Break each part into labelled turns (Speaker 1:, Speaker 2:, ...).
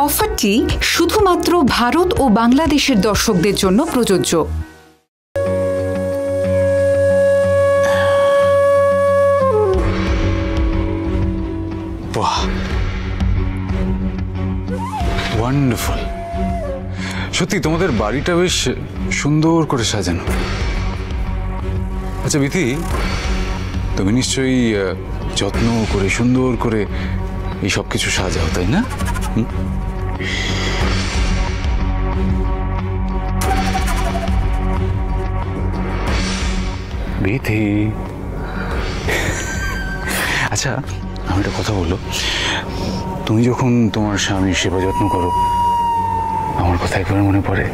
Speaker 1: অফারটি শুধুমাত্র ভারত ও বাংলাদেশের দর্শকদের জন্য প্রযোজ্য।
Speaker 2: বাহ, ওয়ান্ডারফুল। সত্যি তোমাদের বাড়িটা বেশ সুন্দর করে সাজানো। আচ্ছা বিথি, তুমি নিশ্চয়ই যত্ন করে সুন্দর করে এই সব কিছু সাজাও, তাই না? বিথি, আচ্ছা আমি একটা কথা বললো, তুমি যখন তোমার স্বামীর সেবা যত্ন করো আমার কথা একবার মনে পড়ে?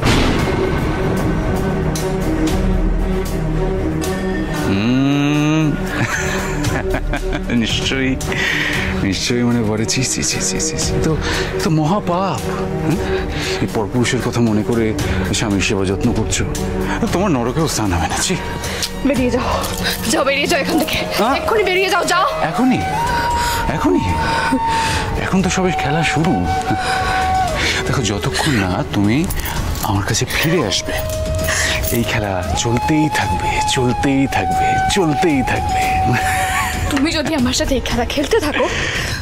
Speaker 2: নিশ্চয়ই নিশ্চয়ই মনে পড়ে। তো মহাপাপ, এই পরপুরুষের কথা মনে করে স্বামীর সেবা যত্ন করছো, তোমার নরকেও স্থান হবে না।
Speaker 3: বেরিয়ে যাও, যাও, বেরিয়ে যাও এখান থেকে, এক্ষুনি বেরিয়ে যাও, যাও।
Speaker 2: এখনই? এখনই? এখন তো সবে খেলা শুরু। দেখো, যতক্ষণ না তুমি আমার কাছে ফিরে আসবে এই খেলা চলতেই থাকবে, চলতেই থাকবে, চলতেই থাকবে।
Speaker 3: তুমি যদি আমার সাথে এই খেলা খেলতে থাকো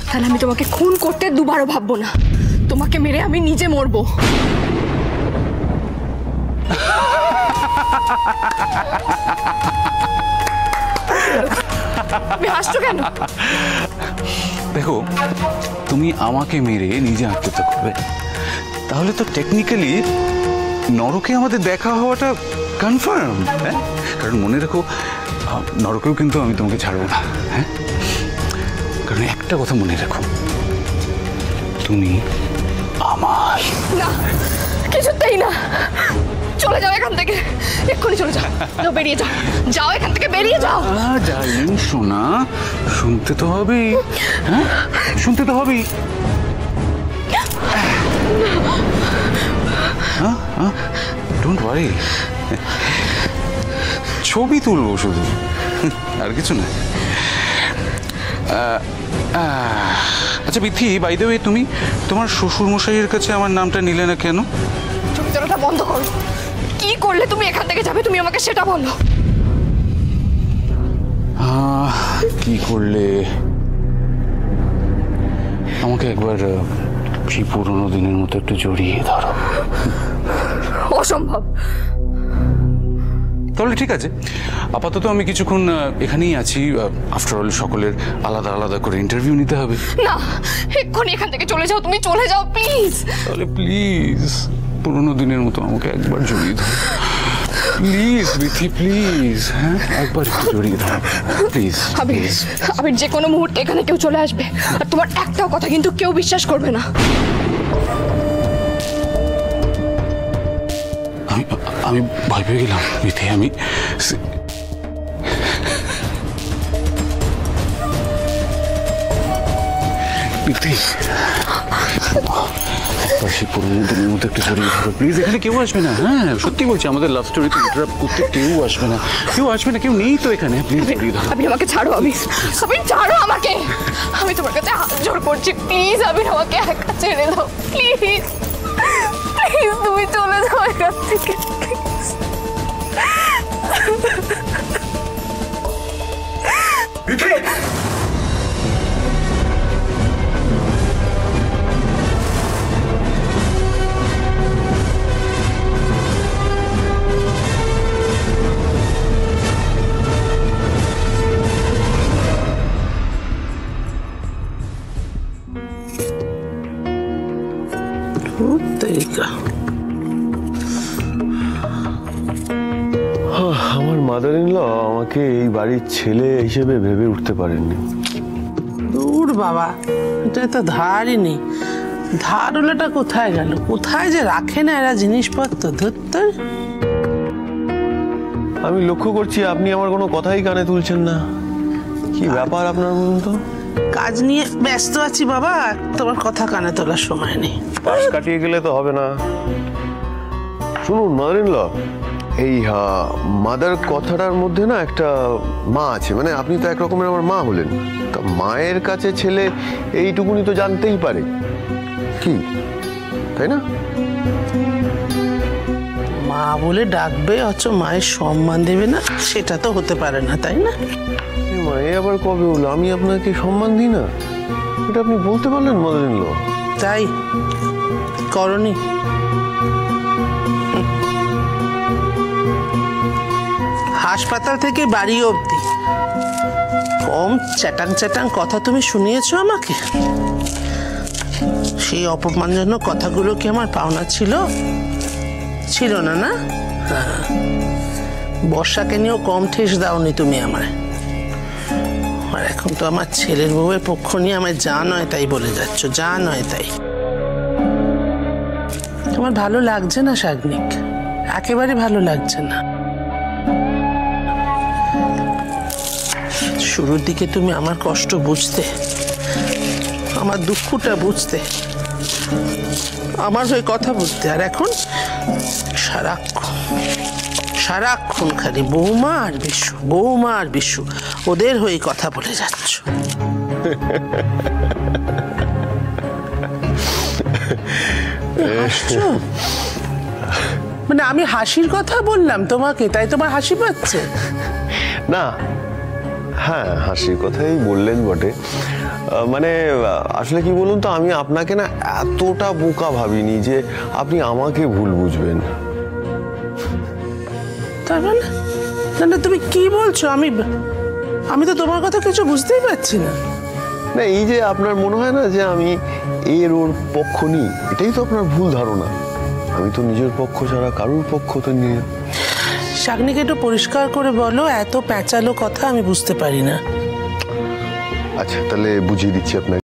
Speaker 3: তাহলে আমি তোমাকে খুন করতে দুবারও ভাববো না, তোমাকে মেরে আমি নিজে মরবো। তুমি হাসছো কেন?
Speaker 2: দেখো, তুমি আমাকে মেরে নিজে আত্মহত্যা করবে, তাহলে তো টেকনিক্যালি নরকে আমাদের দেখা হওয়াটা কনফার্ম। হ্যাঁ, কারণ মনে রেখো, নরকেও কিন্তু আমি তোমাকে ছাড়বো না। হ্যাঁ, কারণ একটা কথা মনে রেখো, তুমি আমার।
Speaker 3: না, কিছুতেই না, চলে যাও এখান থেকে, এক্ষুনি চলে যাও, যাও, বেরিয়ে যাও, যাও এখান থেকে, বেরিয়ে যাও।
Speaker 2: ডার্লিং সোনা, শুনতে তো হবেই। হ্যাঁ, শুনতে তো হবেই। ডোন্ট ওয়ারি, ছবি তুলবো শুধু, আর কিছু না। আচ্ছা বিথি, বাই দ্য ওয়ে, তুমি তোমার শ্বশুর মশাইয়ের কাছে আমার নামটা নিলে না কেন?
Speaker 3: তুমি তোরটা বন্ধ করো। কি করলে তুমি এখান থেকে যাবে, তুমি আমাকে সেটা বলো।
Speaker 2: কি করলে? আমাকে একবার সেই পুরোনো দিনের মতো একটু জড়িয়ে ধরো।
Speaker 3: অসম্ভব।
Speaker 2: তাহলে ঠিক আছে, আপাতত আমি কিছুক্ষণ এখানেই আছি। আফটার অল সকলের আলাদা আলাদা করে ইন্টারভিউ নিতে হবে।
Speaker 3: না, এক্ষুনি এখান থেকে চলে যাও, তুমি চলে যাও প্লিজ।
Speaker 2: তাহলে প্লিজ পুরোনো দিনের মতো আমাকে একবার জড়িয়ে ধরো প্লিজ বিথি, প্লিজ। হ্যাঁ, একবার একটু জড়িয়ে ধরো প্লিজ।
Speaker 3: আবির, যে কোনো মুহূর্তে এখানে কেউ চলে আসবে, আর তোমার একটাও কথা কিন্তু কেউ বিশ্বাস করবে না।
Speaker 2: আমি ভয় পেয়ে গেলাম বিথি। আমি বিথি, পুরোনো দিনের মতো একটু জড়িয়ে ধরো প্লিজ। এখানে কেউ আসবে না। হ্যাঁ, সত্যি বলছি, আমাদের লাভ স্টোরিতে ইন্টারাপ্ট করতে কেউ আসবে না, কেউ আসবে না, কেউ নেই তো এখানে। প্লিজ জড়িয়ে ধরো।
Speaker 3: আবির, আমাকে ছাড়ো। আবির, ছাড়ো আমাকে, আমি তোমার কাছে হাত জোড় করছি, প্লিজ আবির, আমাকে একা ছেড়ে দাও প্লিজ, প্লিজ, তুমি চলে যাও এখান থেকে।
Speaker 4: আমার মাদার ইন ল আমাকে এই বাড়ির ছেলে হিসেবে ভেবে উঠতে পারেননি।
Speaker 5: দূর বাবা, এটা তো ধারই নেই। ধার হলেটা কোথায় গেল, কোথায় যে রাখে না এরা জিনিসপত্র। ধরতে
Speaker 4: আমি লক্ষ্য করছি আপনি আমার কোনো কথাই কানে তুলছেন না। কি ব্যাপার আপনার, বলুন তো?
Speaker 5: কাজ নিয়ে ব্যস্ত আছি বাবা, তোমার কথা কানে তোলার সময় নেই।
Speaker 4: পাশ কাটিয়ে গেলে তো হবে না। শুনুন মাদার ইন ল, এই মাদার কথাটার মধ্যে না একটা মা আছে, মানে আপনি তো এক রকমের আমার মা হলেন। তা মায়ের কাছে ছেলে এইটুকুনি তো জানতেই পারে। কি তাই না?
Speaker 5: মা বলে ডাকবে অথচ মায়ের সম্মান দেবে না, সেটা তো হতে পারে না, তাই না?
Speaker 4: মা, এ আবার কবে হলো? আমি আপনাকে সম্মান দিই না, এটা আপনি বলতে পারলেন মাদার ইন ল?
Speaker 5: তাই করনি? হাসপাতাল থেকে বাড়ি অবধি কম চ্যাটাং চ্যাটাং কথা তুমি শুনিয়েছো আমাকে? সেই অপমানজনক কথাগুলো কি আমার পাওনা ছিল? ছিল না, না? হ্যাঁ। বর্ষাকে নিয়েও কম ঠেস দাওনি তুমি আমায়। আর এখন তো আমার ছেলের বউয়ের পক্ষ নিয়ে আমায় যা নয় তাই বলে যাচ্ছ, যা নয় তাই। তোমার ভালো লাগছে না শাগনিক, একেবারে ভালো লাগছে না। শুরুর দিকে তুমি আমার কষ্ট বুঝতে, আমার দুঃখটা বুঝতে, আমার হয়ে কথা বলতে, আর এখন সারাক্ষণ খালি বৌমা আর বিশু, বৌমা আর বিশু, ওদের হয়ে কথা বলে যাচ্ছ। হাসছো? মানে আমি হাসির কথা বললাম তোমাকে, তাই তোমার হাসি পাচ্ছে?
Speaker 4: না, হ্যাঁ, হাসির কথাই বললেন বটে। মানে আসলে কি বলুন তো, আমি আপনাকে না এতটা বোকা ভাবিনি যে আপনি আমাকে ভুল বুঝবেন।
Speaker 5: তার মানে না, তুমি কি বলছো? আমি তো তোমার কথা কিছু বুঝতেই পারছি না।
Speaker 4: না, এই যে আপনার মনে হয় না যে আমি ওর পক্ষ নিই, এটাই তো আপনার ভুল ধারণা। আমি তো নিজের পক্ষ ছাড়া কারোর পক্ষ তো নিয়ে।
Speaker 5: শাগনিকে একটু পরিষ্কার করে বলো, এত প্যাঁচালো কথা আমি বুঝতে পারি না।
Speaker 4: আচ্ছা, তাহলে বুঝিয়ে দিচ্ছি আপনাকে।